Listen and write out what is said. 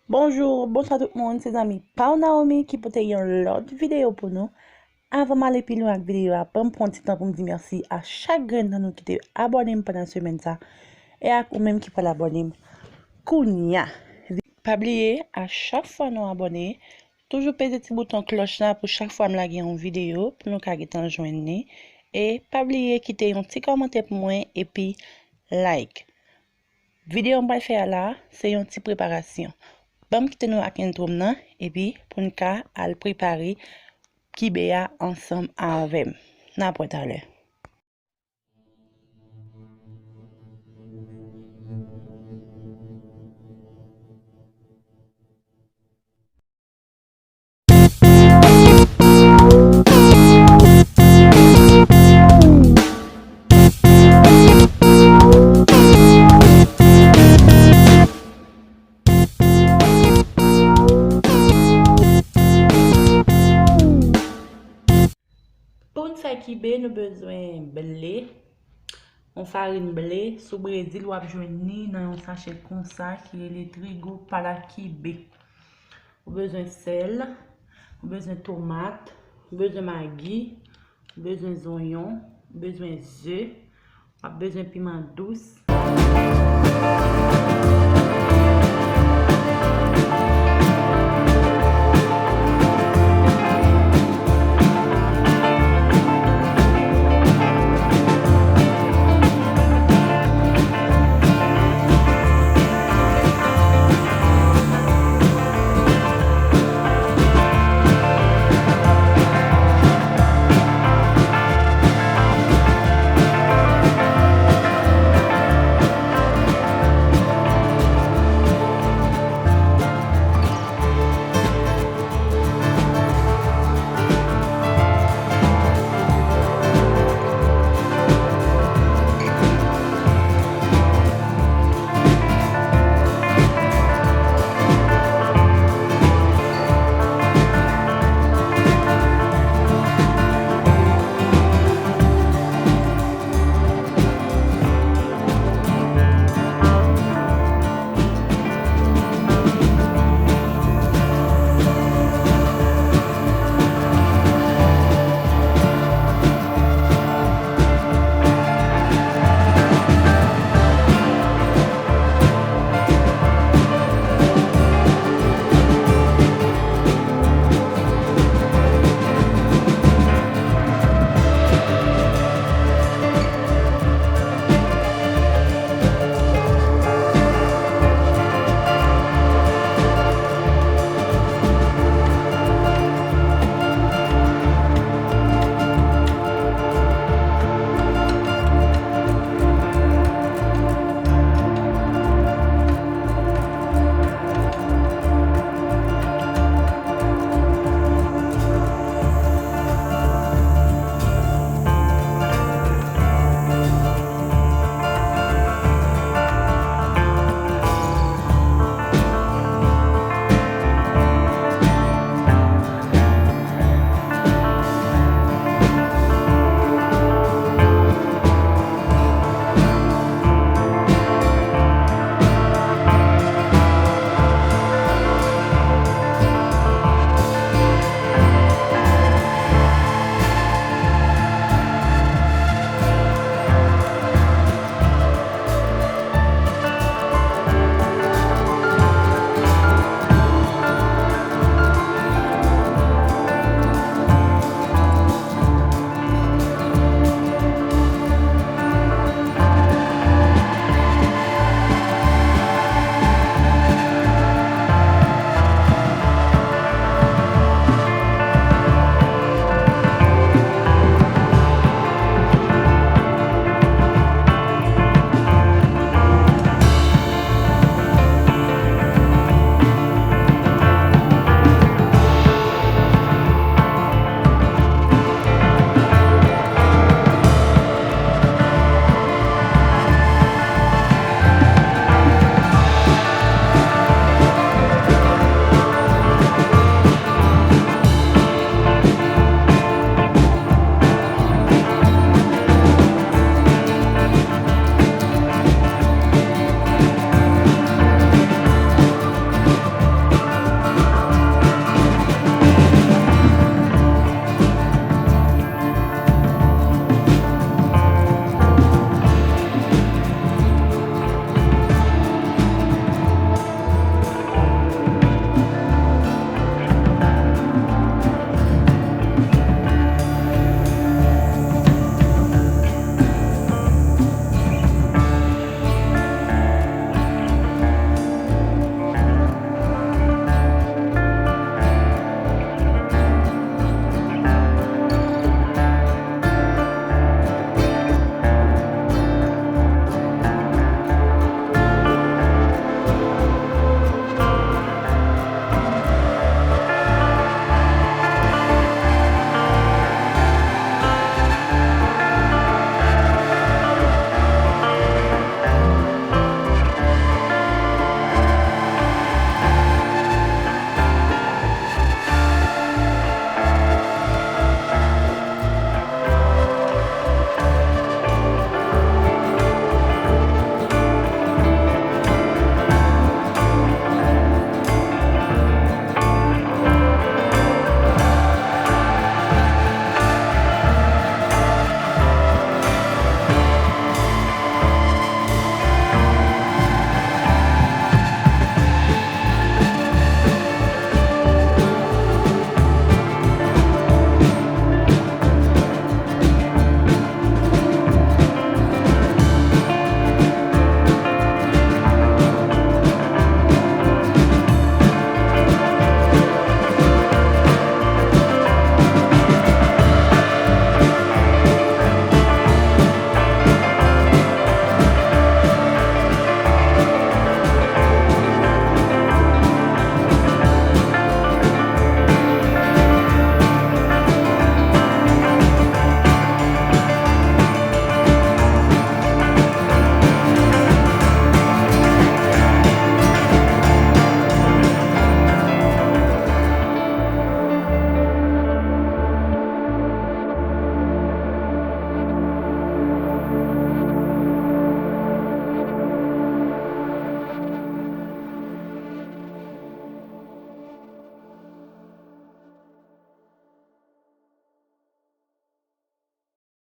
Bonjour, bonsoir tout le monde, c'est amis Pau Naomi qui peut une autre vidéo pour nous. Avant d'aller plus loin avec la vidéo, je vais prendre un petit temps pour me dire merci à chaque grain de nous qui est abonné pendant la semaine et à vous-même qui peut l'abonner. Kounia. Pas oublier, à chaque fois nous abonner, toujours peser le petit bouton cloche là pour chaque fois me laguer une vidéo pour nous qu'à joindre. Et pas oublier quitter un petit commentaire pour moi et puis like. Vidéo on va faire là, c'est une petite préparation. Bon, quitter nous avec un tourne et puis pour nous qu'à le préparer kibe ensemble avec n'importe à l'heure. Pour une faire kibe, nous avons besoin de blé, on farine blé, sous Brésil ou joindre dans un sachet comme ça qui est le trigo par la kibe. On a besoin de sel, on a besoin de tomates, on a besoin de maggi, on a besoin d'oignons, on a besoin d'œufs, on a besoin de piment douce.